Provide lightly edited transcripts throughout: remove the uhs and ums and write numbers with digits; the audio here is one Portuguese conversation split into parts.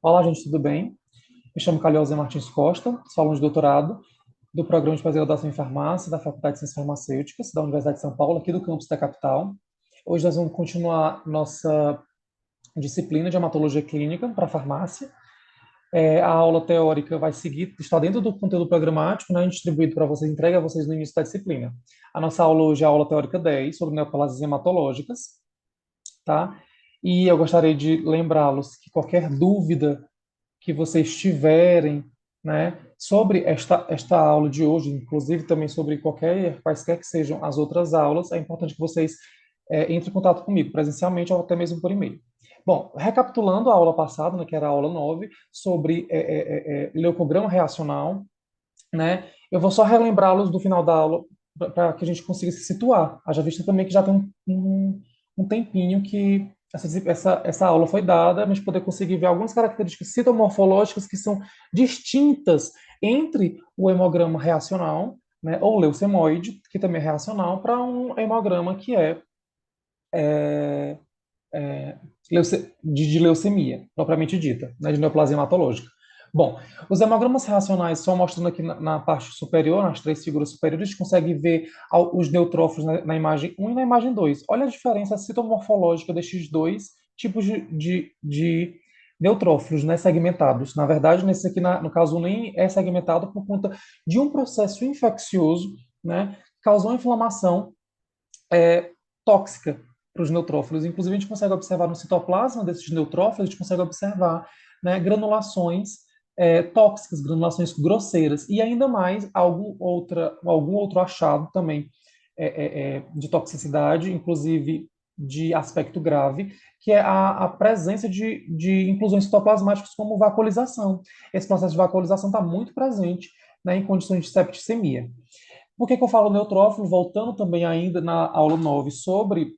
Olá, gente, tudo bem? Me chamo Calhose Martins Costa, sou aluno de doutorado do Programa de Pós-Graduação em Farmácia da Faculdade de Ciências Farmacêuticas da Universidade de São Paulo, aqui do campus da capital. Hoje nós vamos continuar nossa disciplina de hematologia clínica para farmácia. A aula teórica vai seguir, está dentro do conteúdo programático, né, distribuído para vocês, entregue a vocês no início da disciplina. A nossa aula hoje é a aula teórica 10, sobre neoplasias hematológicas, tá? E eu gostaria de lembrá-los que qualquer dúvida que vocês tiverem, né, sobre esta aula de hoje, inclusive também sobre quaisquer que sejam as outras aulas, é importante que vocês entrem em contato comigo, presencialmente ou até mesmo por e-mail. Bom, recapitulando a aula passada, né, que era a aula 9 sobre leucograma reacional, né, eu vou só relembrá-los do final da aula para que a gente consiga se situar. Haja vista também que já tem um tempinho que essa aula foi dada, mas poder conseguir ver algumas características citomorfológicas que são distintas entre o hemograma reacional, né, ou leucemoide, que também é reacional, para um hemograma que é, é, de leucemia, propriamente dita, né, de neoplasia hematológica. Bom, os hemogramas reacionais, só mostrando aqui na parte superior, nas três figuras superiores, a gente consegue ver os neutrófilos na imagem 1 e na imagem 2. Olha a diferença citomorfológica destes dois tipos de neutrófilos, né, segmentados. Na verdade, nesse aqui, no caso, nem é segmentado por conta de um processo infeccioso, né, que causou inflamação tóxica para os neutrófilos. Inclusive, a gente consegue observar no citoplasma desses neutrófilos, a gente consegue observar, né, granulações tóxicas, granulações grosseiras, e ainda mais algum outro achado também de toxicidade, inclusive de aspecto grave, que é a presença de inclusões citoplasmáticas como vacuolização. Esse processo de vacuolização está muito presente, né, em condições de septicemia. Por que que eu falo neutrófilo? Voltando também ainda na aula 9 sobre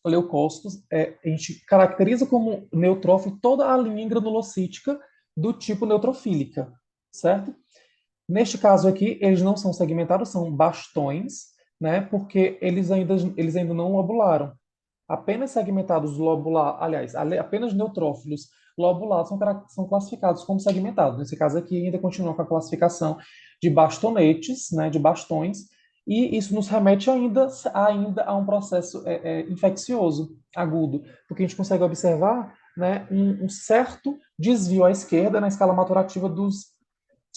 leucócitos, a gente caracteriza como neutrófilo toda a linha granulocítica do tipo neutrofílica, certo? Neste caso aqui, eles não são segmentados, são bastões, né? Porque eles ainda não lobularam. Apenas segmentados lobular, aliás, apenas neutrófilos lobulados são classificados como segmentados. Nesse caso aqui, ainda continua com a classificação de bastonetes, né, de bastões, e isso nos remete ainda a um processo infeccioso agudo, porque a gente consegue observar, né, um certo desvio à esquerda na escala maturativa dos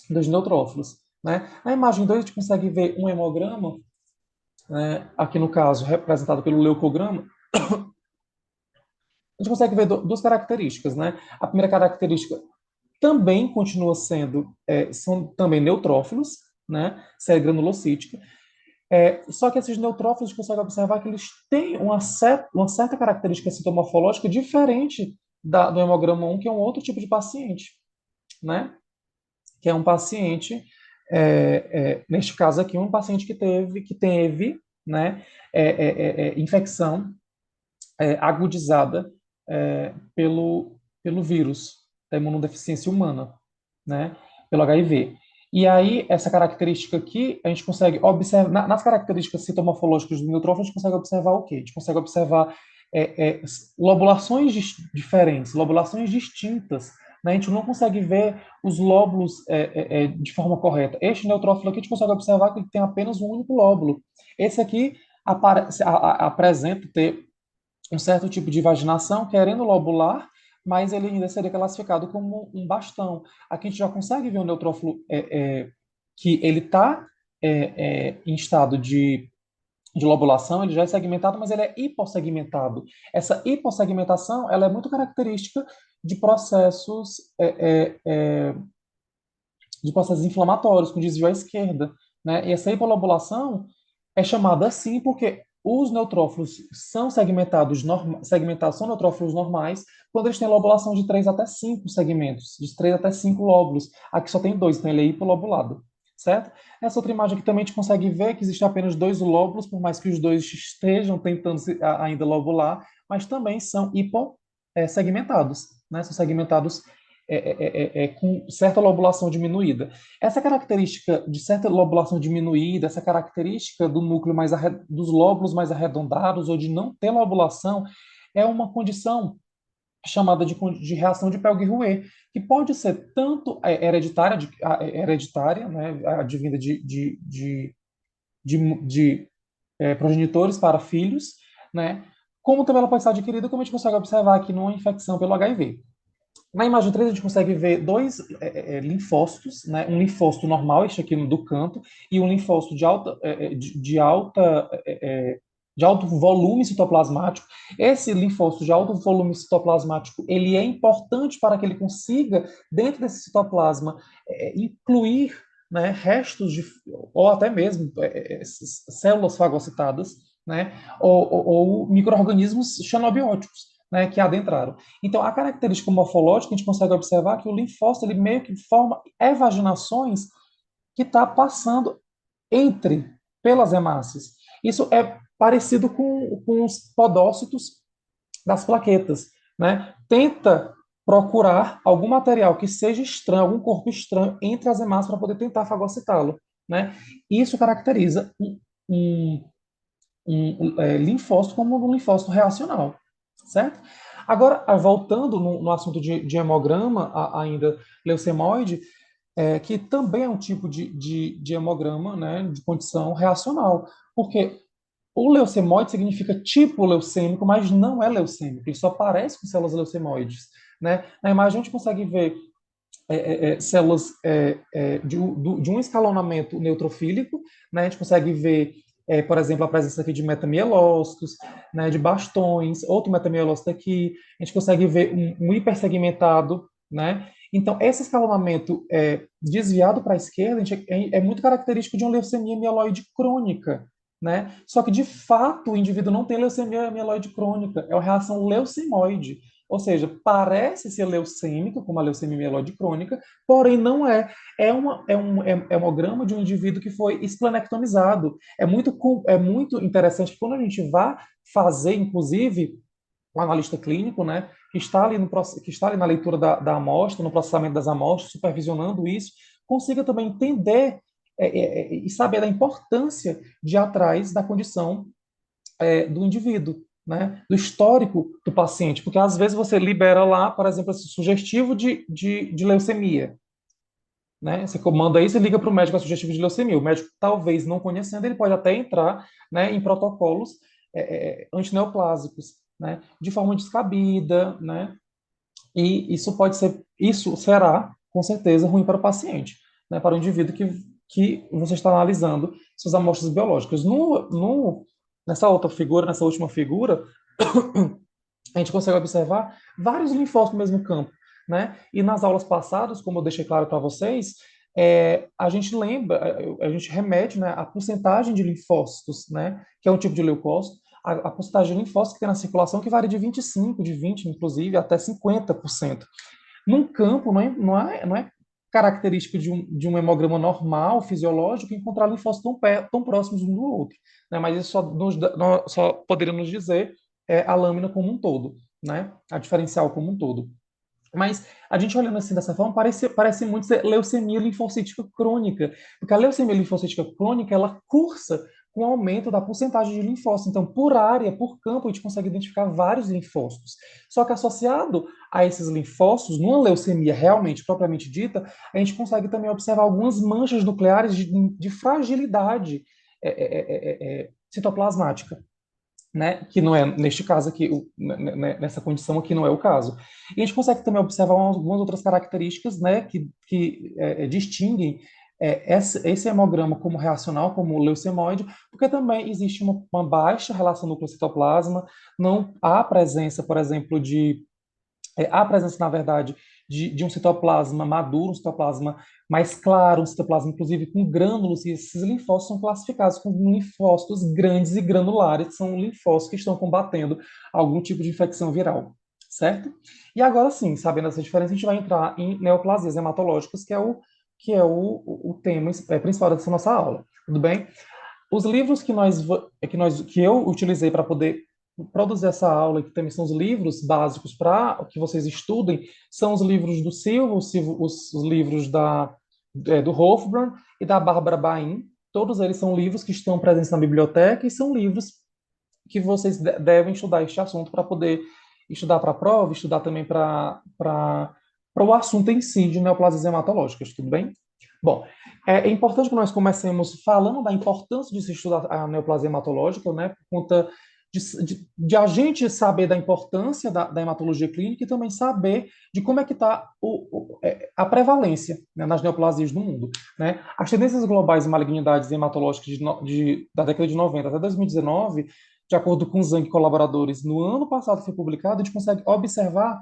neutrófilos. Né? Na imagem 2, a gente consegue ver um hemograma, né, aqui no caso representado pelo leucograma. A gente consegue ver duas características, né? A primeira característica também continua sendo, são também neutrófilos, né? Série granulocítica. Só que esses neutrófilos, a gente consegue observar que eles têm uma certa característica citomorfológica diferente do hemograma 1, que é um outro tipo de paciente, né? Que é um paciente, neste caso aqui, um paciente que teve né, infecção agudizada pelo vírus da imunodeficiência humana, né? Pelo HIV. E aí, essa característica aqui, a gente consegue observar, nas características citomorfológicas do neutrófilo, a gente consegue observar o quê? A gente consegue observar lobulações diferentes, lobulações distintas, né? A gente não consegue ver os lóbulos de forma correta. Este neutrófilo aqui, a gente consegue observar que ele tem apenas um único lóbulo. Esse aqui apresenta ter um certo tipo de vaginação, querendo lobular, mas ele ainda seria classificado como um bastão. Aqui a gente já consegue ver o neutrófilo que ele está em estado de lobulação, ele já é segmentado, mas ele é hipossegmentado. Essa hipossegmentação ela é muito característica de processos inflamatórios, com desvio à esquerda. Né? E essa hipolobulação é chamada assim porque os neutrófilos são são neutrófilos normais quando eles têm lobulação de 3 até 5 segmentos, de 3 até 5 lóbulos. Aqui só tem dois, então ele é hipolobulado, certo? Essa outra imagem aqui também a gente consegue ver que existem apenas dois lóbulos, por mais que os dois estejam tentando ainda lobular, mas também são hipossegmentados, né? São segmentados com certa lobulação diminuída. Essa característica de certa lobulação diminuída, essa característica do núcleo dos lóbulos mais arredondados ou de não ter lobulação, é uma condição chamada de reação de Pell-Guerrouet, que pode ser tanto hereditária, hereditária, né, advinda de progenitores para filhos, né, como também ela pode ser adquirida, como a gente consegue observar aqui numa infecção pelo HIV. Na imagem 3, a gente consegue ver dois linfócitos, né? Um linfócito normal, este aqui no do canto, e um linfócito de alto volume citoplasmático. Esse linfócito de alto volume citoplasmático, ele é importante para que ele consiga, dentro desse citoplasma, incluir, né, restos de, ou até mesmo células fagocitadas, né, ou micro-organismos xenobióticos, né, que adentraram. Então, a característica morfológica, a gente consegue observar que o linfócito ele meio que forma evaginações que está passando pelas hemácias. Isso é parecido com os podócitos das plaquetas, né? Tenta procurar algum material que seja estranho, algum corpo estranho entre as hemácias para poder tentar fagocitá-lo, né? Isso caracteriza um, linfócito como um linfócito reacional, certo? Agora, voltando no assunto de hemograma, ainda leucemoide, que também é um tipo de hemograma, né, de condição reacional, porque o leucemoide significa tipo leucêmico, mas não é leucêmico, ele só aparece com células leucemoides. Né? Na imagem a gente consegue ver células de um escalonamento neutrofílico, né? A gente consegue ver, por exemplo, a presença aqui de metamielócitos, né, de bastões, outro metamielócito aqui, a gente consegue ver um hipersegmentado, né? Então, esse escalonamento desviado para a esquerda é muito característico de uma leucemia mieloide crônica, né? Só que, de fato, o indivíduo não tem leucemia mieloide crônica, é uma reação leucemoide. Ou seja, parece ser leucêmico, como a leucemia mieloide crônica, porém não é. É um hemograma de um indivíduo que foi esplenectomizado. É muito interessante que quando a gente vai fazer, inclusive, o analista clínico, né, que está ali na leitura da amostra, no processamento das amostras, supervisionando isso, consiga também entender e saber da importância de ir atrás da condição do indivíduo, né? Do histórico do paciente, porque às vezes você libera lá, por exemplo, esse sugestivo de leucemia, né? Você comanda isso e liga para o médico a sugestivo de leucemia. O médico, talvez não conhecendo, ele pode até entrar, né, em protocolos antineoplásicos, né, de forma descabida, né? E isso será, com certeza, ruim para o paciente, né, para o indivíduo que você está analisando suas amostras biológicas. Nessa outra figura, nessa última figura, a gente consegue observar vários linfócitos no mesmo campo, né? E nas aulas passadas, como eu deixei claro para vocês, a gente lembra, a gente remete, né, à porcentagem de linfócitos, né, que é um tipo de leucócito, a porcentagem de linfócitos que tem na circulação que varia de 25, de 20, inclusive, até 50%. Num campo, não é característico de um hemograma normal, fisiológico, encontrar linfócitos tão próximos um do outro. Né? Mas isso só poderia nos dizer a lâmina como um todo, né? A diferencial como um todo. Mas a gente olhando assim dessa forma, parece muito ser leucemia linfocítica crônica, porque a leucemia linfocítica crônica, ela cursa com o aumento da porcentagem de linfócitos. Então, por área, por campo, a gente consegue identificar vários linfócitos. Só que associado a esses linfócitos, numa leucemia realmente, propriamente dita, a gente consegue também observar algumas manchas nucleares de fragilidade citoplasmática, né? Que não é, neste caso aqui, nessa condição aqui não é o caso. E a gente consegue também observar algumas outras características, né, que distinguem esse hemograma como reacional, como leucemoide, porque também existe uma baixa relação núcleo-citoplasma, não há presença, por exemplo, há presença, na verdade, de um citoplasma maduro, um citoplasma mais claro, um citoplasma, inclusive, com grânulos, e esses linfócitos são classificados como linfócitos grandes e granulares, que são linfócitos que estão combatendo algum tipo de infecção viral, certo? E agora sim, sabendo essa diferença, a gente vai entrar em neoplasias hematológicas, que é o tema principal dessa nossa aula, tudo bem? Os livros que eu utilizei para poder produzir essa aula, e que também são os livros básicos para que vocês estudem, são os livros do Silva, os livros do Hofbrand e da Bárbara Bain. Todos eles são livros que estão presentes na biblioteca e são livros que vocês devem estudar este assunto para poder estudar para a prova, estudar também para o assunto em si de neoplasias hematológicas, tudo bem? Bom, é importante que nós comecemos falando da importância de se estudar a neoplasia hematológica, né, por conta de a gente saber da importância da hematologia clínica e também saber de como é que está a prevalência, né, nas neoplasias no mundo. Né? As tendências globais de malignidades hematológicas da década de 90 até 2019, de acordo com os Zhang colaboradores, no ano passado foi publicado, a gente consegue observar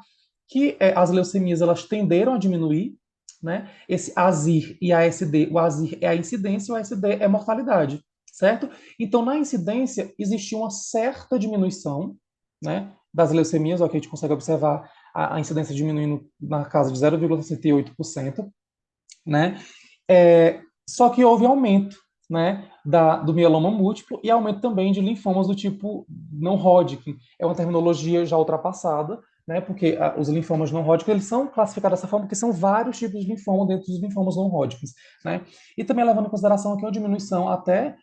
que as leucemias elas tenderam a diminuir, né? Esse ASIR e ASD, o ASIR é a incidência e o ASD é mortalidade, certo? Então, na incidência, existiu uma certa diminuição, né, das leucemias, ó, que a gente consegue observar a incidência diminuindo na casa de 0,68%, né? Só que houve aumento, né, do mieloma múltiplo e aumento também de linfomas do tipo não Hodgkin. É uma terminologia já ultrapassada, né, porque os linfomas não Hodgkin eles são classificados dessa forma porque são vários tipos de linfoma dentro dos linfomas não Hodgkins, né? E também levando em consideração aqui uma diminuição até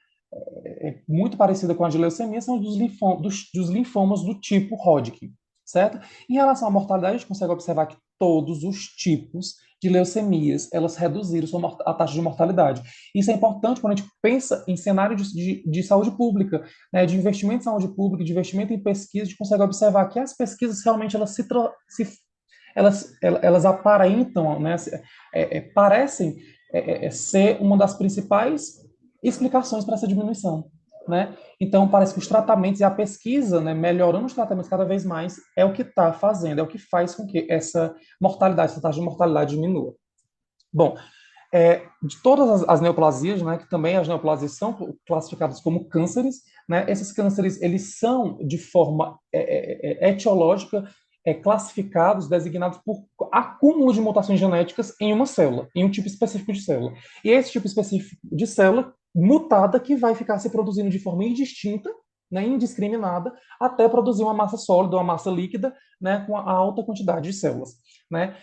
muito parecida com a de leucemia são dos linfomas do tipo Hodgkin, certo? Em relação à mortalidade, a gente consegue observar que todos os tipos de leucemias, elas reduziram a taxa de mortalidade. Isso é importante quando a gente pensa em cenário de saúde pública, né, de investimento em saúde pública, de investimento em pesquisa, a gente consegue observar que as pesquisas realmente elas aparentam, né, parecem ser uma das principais explicações para essa diminuição, né? Então, parece que os tratamentos e a pesquisa, né, melhorando os tratamentos cada vez mais, é o que está fazendo, é o que faz com que essa mortalidade, essa taxa de mortalidade diminua. Bom, de todas as neoplasias, né, que também as neoplasias são classificadas como cânceres, né, esses cânceres, eles são, de forma etiológica, classificados, designados por acúmulo de mutações genéticas em uma célula, em um tipo específico de célula. E é esse tipo específico de célula mutada que vai ficar se produzindo de forma indistinta, né, indiscriminada, até produzir uma massa sólida, uma massa líquida, né, com a alta quantidade de células. Né?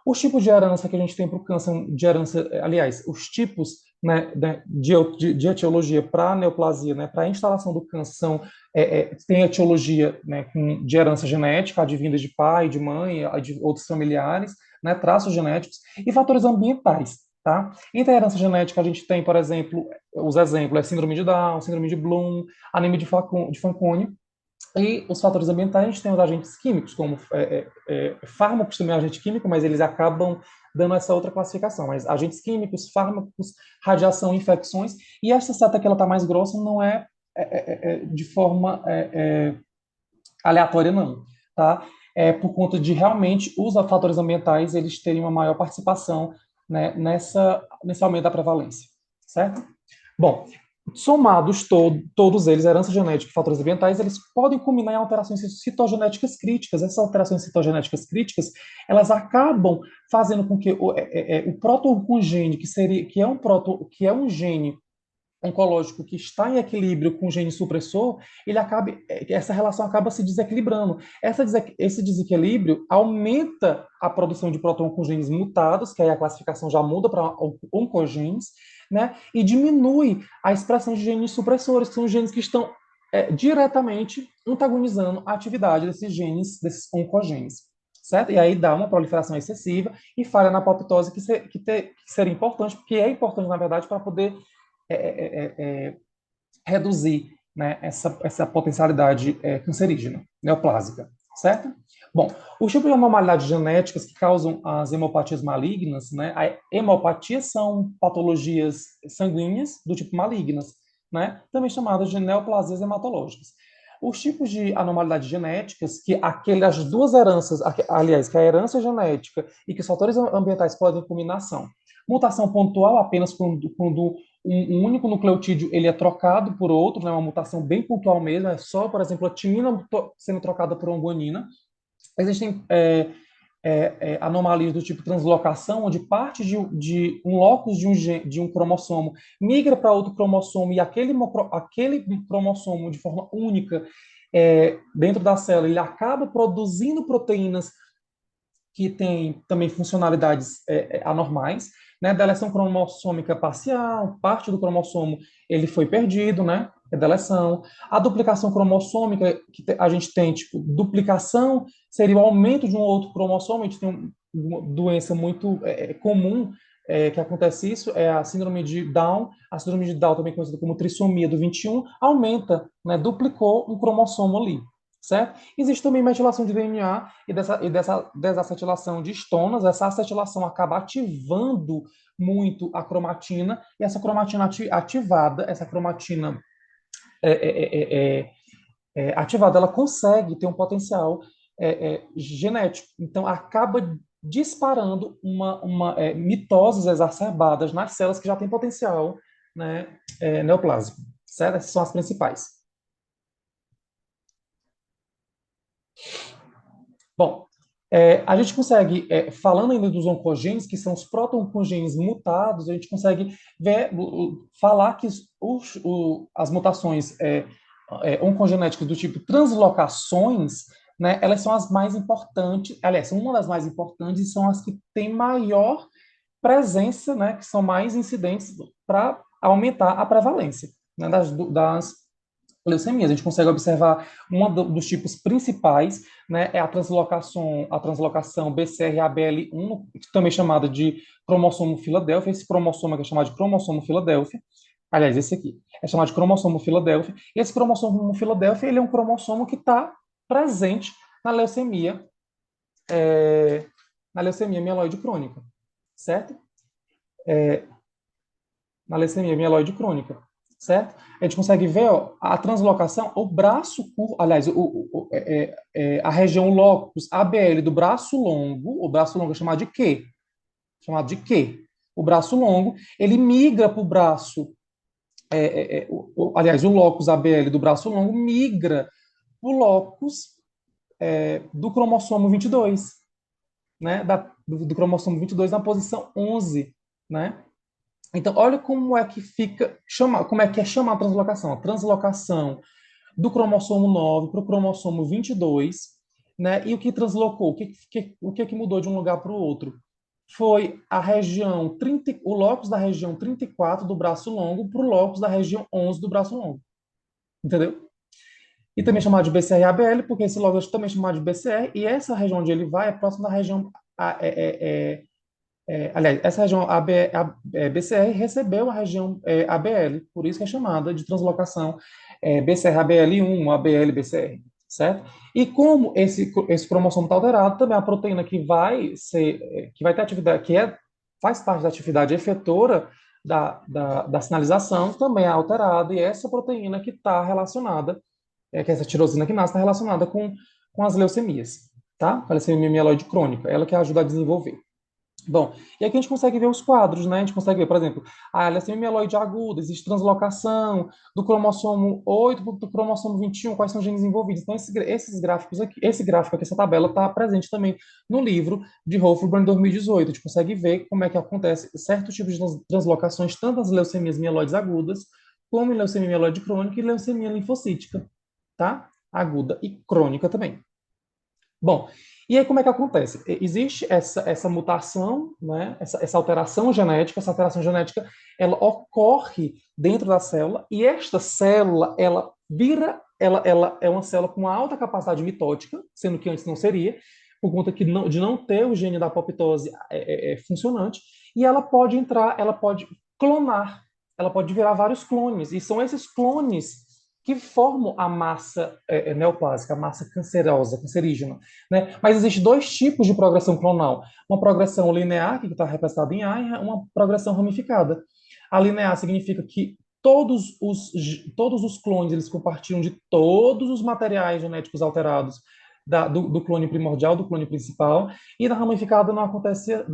Os tipos de herança que a gente tem para o câncer de herança, aliás, os tipos, né, de etiologia para a neoplasia, né, para a instalação do câncer, tem etiologia, né, de herança genética, advinda de pai, de mãe, de outros familiares, né, traços genéticos, e fatores ambientais. Tá? Entre a herança genética, a gente tem, por exemplo, os exemplos, síndrome de Down, síndrome de Bloom, anemia de Fanconi, e os fatores ambientais, a gente tem os agentes químicos, como fármacos também é agente químico, mas eles acabam dando essa outra classificação. Mas agentes químicos, fármacos, radiação, infecções, e essa seta que ela está mais grossa não de forma aleatória, não. Tá? É por conta de realmente os fatores ambientais eles terem uma maior participação, né, nesse aumento da prevalência. Certo? Bom, somados todos eles, herança genética e fatores ambientais, eles podem culminar em alterações citogenéticas críticas. Essas alterações citogenéticas críticas, elas acabam fazendo com que o proto-oncogene, que é um gene oncológico que está em equilíbrio com o gene supressor, essa relação acaba se desequilibrando. Esse desequilíbrio aumenta a produção de proto-oncogenes mutados, que aí a classificação já muda para oncogenes, né? E diminui a expressão de genes supressores, que são genes que estão diretamente antagonizando a atividade desses oncogenes. Certo? E aí dá uma proliferação excessiva e falha na apoptose, que seria importante, porque é importante, na verdade, para poder reduzir, né, essa potencialidade cancerígena, neoplásica, certo? Bom, os tipos de anormalidades genéticas que causam as hemopatias malignas, né, a hemopatia são patologias sanguíneas do tipo malignas, né, também chamadas de neoplasias hematológicas. Os tipos de anormalidades genéticas, que as duas heranças, aliás, que a herança genética e que os fatores ambientais podem combinar são mutação pontual apenas quando um único nucleotídeo ele é trocado por outro, né, uma mutação bem pontual mesmo, é só, por exemplo, a timina sendo trocada por uma guanina. Existem anomalias do tipo translocação, onde parte de um locus de um cromossomo migra para outro cromossomo e aquele cromossomo, de forma única, dentro da célula, ele acaba produzindo proteínas que tem também funcionalidades anormais, né? Deleção cromossômica parcial, parte do cromossomo ele foi perdido, né? É deleção. A duplicação cromossômica, que a gente tem, tipo, duplicação seria o aumento de um outro cromossomo, a gente tem uma doença muito comum que acontece isso, é a síndrome de Down. A síndrome de Down, também conhecida como trissomia do 21, aumenta, né? Duplicou um cromossomo ali, certo? Existe também metilação de DNA e dessa desacetilação de estonas. Essa acetilação acaba ativando muito a cromatina, e essa cromatina ativada, essa cromatina é, é, é, ativada, ela consegue ter um potencial genético. Então, acaba disparando mitoses exacerbadas nas células que já têm potencial, né, neoplásico. Certo? Essas são as principais. Bom, a gente consegue, falando ainda dos oncogenes, que são os proto-oncogenes mutados, a gente consegue falar que as mutações oncogenéticas do tipo translocações, né, elas são as mais importantes, aliás, são uma das mais importantes e são as que têm maior presença, né, que são mais incidentes para aumentar a prevalência, né, das leucemias. A gente consegue observar dos tipos principais, né, é a translocação BCR-ABL1, também chamada de cromossomo Filadélfia. Esse cromossomo aqui é chamado de cromossomo Filadélfia. Aliás, esse aqui é chamado de cromossomo Filadélfia. E esse cromossomo Filadélfia, ele é um cromossomo que está presente na leucemia, na leucemia mieloide crônica, certo? Na leucemia mieloide crônica, certo? A gente consegue ver, ó, a translocação, o braço curto, aliás, a região locus ABL do braço longo, o braço longo é chamado de Q. O braço longo, ele migra para o braço, aliás, o locus ABL do braço longo migra para o locus do cromossomo 22, né? Do cromossomo 22 na posição 11, né? Então, olha como é que como é que é chamar a translocação. A translocação do cromossomo 9 para o cromossomo 22, né? E o que translocou? O que mudou de um lugar para o outro? Foi a região 30, o locus da região 34 do braço longo para o locus da região 11 do braço longo. Entendeu? E também chamado de BCR-ABL, porque esse locus também é chamado de BCR, e essa região onde ele vai é próximo da região aliás, essa região BCR recebeu a região ABL, por isso que é chamada de translocação BCR-ABL1, ABL-BCR, certo? E como esse cromossomo está alterado, também a proteína que vai ter atividade, faz parte da atividade efetora da sinalização, também é alterada, e essa proteína que está relacionada, que é essa tirosina quinase, está relacionada com as leucemias, tá? Com a leucemia mieloide crônica, ela que ajuda a desenvolver. Bom, e aqui a gente consegue ver os quadros, né? A gente consegue ver, por exemplo, a leucemia mieloide aguda, existe translocação do cromossomo 8 para o cromossomo 21, quais são os genes envolvidos. Então, esses gráficos aqui, esse gráfico aqui, essa tabela está presente também no livro de Hofburn 2018. A gente consegue ver como é que acontece certos tipos de translocações, tanto nas leucemias mieloides agudas, como em leucemia mieloide crônica e leucemia linfocítica, tá? Aguda e crônica também. Bom, e aí como é que acontece? Existe essa mutação, né? Essa alteração genética. Essa alteração genética, ela ocorre dentro da célula, e esta célula, ela é uma célula com alta capacidade mitótica, sendo que antes não seria, por conta de não ter o gene da apoptose funcionante, e ela pode clonar, ela pode virar vários clones, e são esses clones que formam a massa neoplásica, a massa cancerosa, cancerígena, né? Mas existem dois tipos de progressão clonal. Uma progressão linear, que está representada em A, e uma progressão ramificada. A linear significa que todos os clones eles compartilham de todos os materiais genéticos alterados do clone primordial, do clone principal, e na ramificada não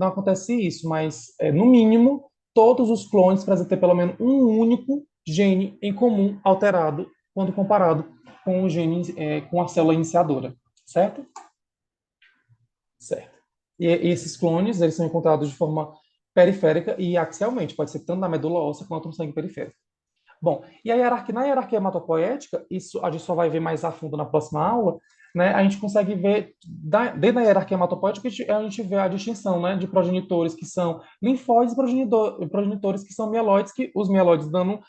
acontece isso, mas, no mínimo, todos os clones precisam ter pelo menos um único gene em comum alterado quando comparado com o gene, com a célula iniciadora, certo? Certo. E esses clones, eles são encontrados de forma periférica e axialmente, pode ser tanto na medula óssea quanto no sangue periférico. Bom, e na hierarquia hematopoética, isso a gente só vai ver mais a fundo na próxima aula, né, a gente consegue ver, dentro da hierarquia hematopoética, a gente vê a distinção, né, de progenitores que são linfóides e progenitores que são mieloides, que os mieloides dando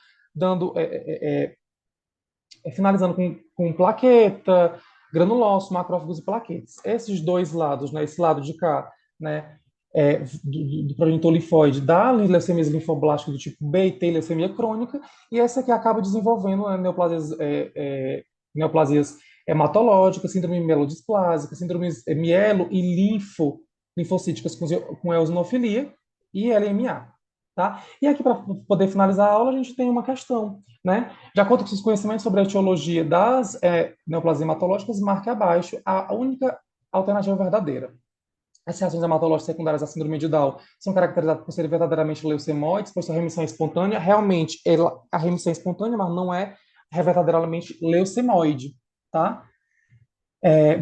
finalizando com plaqueta, granulócito, macrófagos e plaquetas. Esses dois lados, né, esse lado de cá, né, do progenitor linfóide dá leucemias linfoblásticas do tipo B e T, leucemia crônica, e essa aqui acaba desenvolvendo, né, neoplasias hematológicas, síndrome mielodisplásica, síndromes mielo e linfocíticas com eosinofilia e LMA. Tá? E aqui, para poder finalizar a aula, a gente tem uma questão, né? De acordo com seus conhecimentos sobre a etiologia das neoplasias hematológicas, marque abaixo a única alternativa verdadeira. As reações hematológicas secundárias à síndrome de Down são caracterizadas por serem verdadeiramente leucemóides, por sua remissão espontânea. Realmente, a remissão é espontânea, mas não é verdadeiramente leucemoide, tá?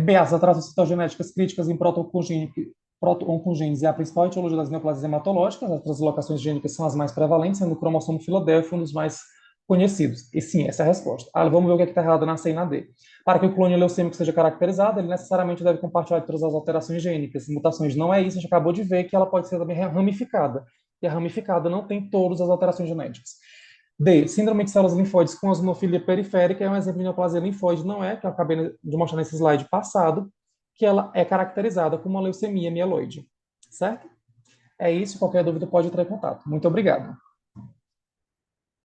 B, as alterações citogenéticas críticas em proto-oncogênese é a principal etiologia das neoplasias hematológicas. As translocações gênicas são as mais prevalentes, sendo o cromossomo Filadélfia um dos mais conhecidos. E sim, essa é a resposta. Vamos ver o que está errado na C e na D. Para que o clone leucêmico seja caracterizado, ele necessariamente deve compartilhar de todas as alterações gênicas. Mutações não é isso, a gente acabou de ver que ela pode ser também ramificada. E a ramificada não tem todas as alterações genéticas. D. Síndrome de células linfóides com eosinofilia periférica é um exemplo de neoplasia linfóide, não é, que eu acabei de mostrar nesse slide passado, que ela é caracterizada como uma leucemia mieloide. Certo? É isso, qualquer dúvida pode entrar em contato. Muito obrigado.